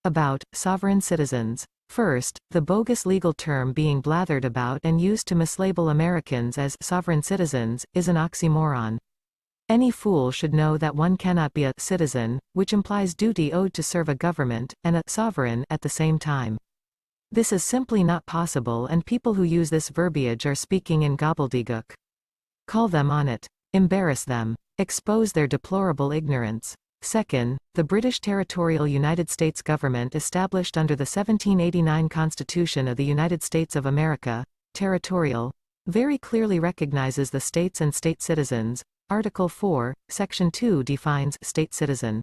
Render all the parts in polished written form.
About, sovereign citizens. First, the bogus legal term being blathered about and used to mislabel Americans as sovereign citizens is an oxymoron. Any fool should know that one cannot be a citizen, which implies duty owed to serve a government, and a sovereign at the same time. This is simply not possible, and people who use this verbiage are speaking in gobbledygook. Call them on it. Embarrass them. Expose their deplorable ignorance. Second, the British Territorial United States government established under the 1789 Constitution of the United States of America, Territorial, very clearly recognizes the states and state citizens. Article 4, Section 2 defines state citizen.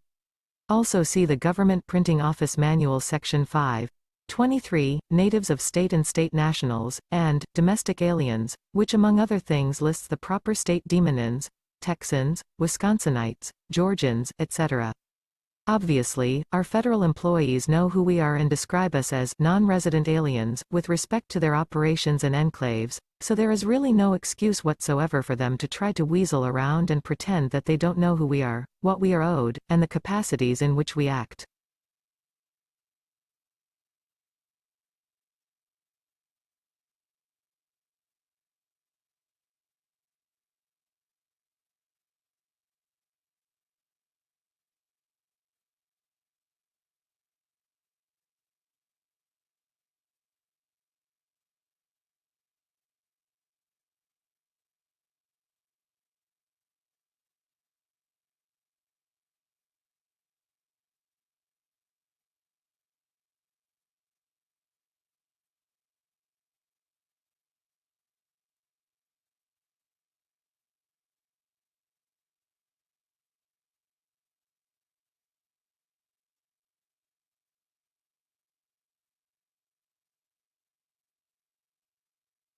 Also see the Government Printing Office Manual Section 5. 23, natives of state and state nationals, and domestic aliens, which among other things lists the proper State Demonyns, Texans, Wisconsinites, Georgians, etc. Obviously, our federal employees know who we are and describe us as non-resident aliens, with respect to their operations and enclaves, so there is really no excuse whatsoever for them to try to weasel around and pretend that they don't know who we are, what we are owed, and the capacities in which we act.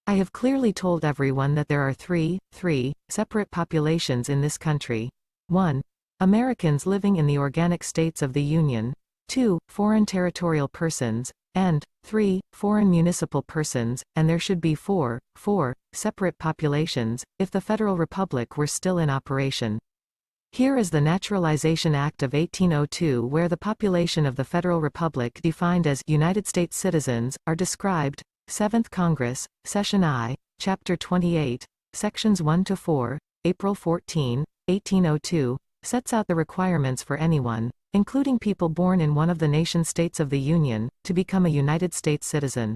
I have clearly told everyone that there are three separate populations in this country. 1. Americans living in the organic states of the Union. 2. Foreign territorial persons. And 3. Foreign municipal persons, and there should be four separate populations, if the Federal Republic were still in operation. Here is the Naturalization Act of 1802, where the population of the Federal Republic defined as United States citizens are described. 7th Congress, Session I, Chapter 28, Sections 1 to 4, April 14, 1802, sets out the requirements for anyone, including people born in one of the nation-states of the Union, to become a United States citizen.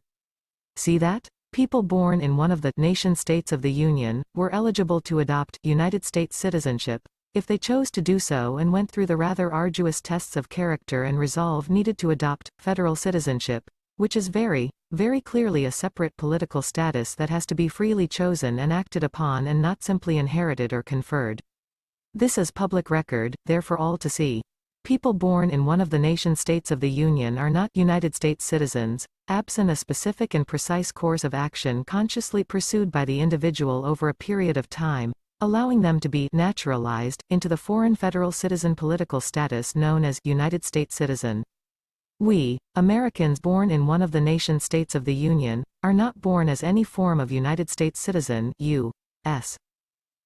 See that? People born in one of the nation-states of the Union were eligible to adopt United States citizenship, if they chose to do so and went through the rather arduous tests of character and resolve needed to adopt federal citizenship, which is very clearly a separate political status that has to be freely chosen and acted upon and not simply inherited or conferred. This is public record, there for all to see. People born in one of the nation-states of the Union are not United States citizens, absent a specific and precise course of action consciously pursued by the individual over a period of time, allowing them to be naturalized into the foreign federal citizen political status known as United States citizen. We, Americans born in one of the nation-states of the Union, are not born as any form of United States citizen, U.S.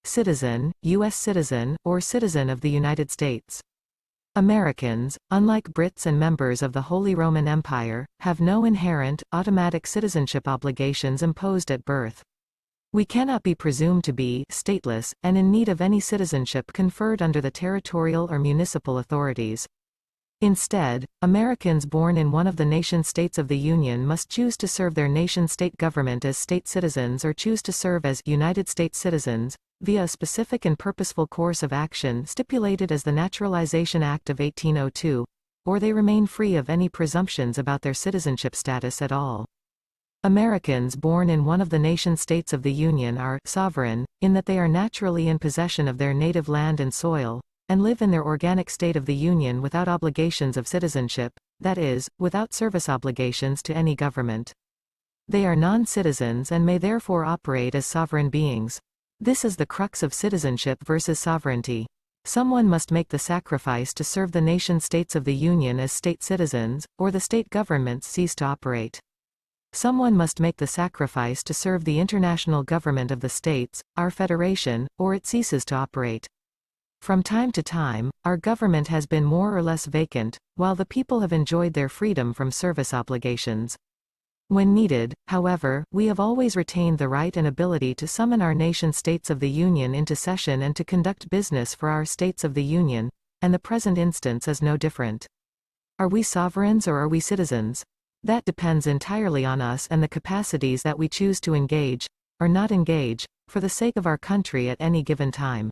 citizen, U.S. citizen, or citizen of the United States. Americans, unlike Brits and members of the Holy Roman Empire, have no inherent, automatic citizenship obligations imposed at birth. We cannot be presumed to be stateless and in need of any citizenship conferred under the territorial or municipal authorities. Instead, Americans born in one of the nation-states of the Union must choose to serve their nation-state government as state citizens or choose to serve as United States citizens, via a specific and purposeful course of action stipulated as the Naturalization Act of 1802, or they remain free of any presumptions about their citizenship status at all. Americans born in one of the nation-states of the Union are sovereign, in that they are naturally in possession of their native land and soil, and live in their organic state of the Union without obligations of citizenship, that is, without service obligations to any government. They are non-citizens and may therefore operate as sovereign beings. This is the crux of citizenship versus sovereignty. Someone must make the sacrifice to serve the nation-states of the Union as state citizens, or the state governments cease to operate. Someone must make the sacrifice to serve the international government of the states, our federation, or it ceases to operate. From time to time, our government has been more or less vacant, while the people have enjoyed their freedom from service obligations. When needed, however, we have always retained the right and ability to summon our nation-states of the Union into session and to conduct business for our states of the Union, and the present instance is no different. Are we sovereigns or are we citizens? That depends entirely on us and the capacities that we choose to engage, or not engage, for the sake of our country at any given time.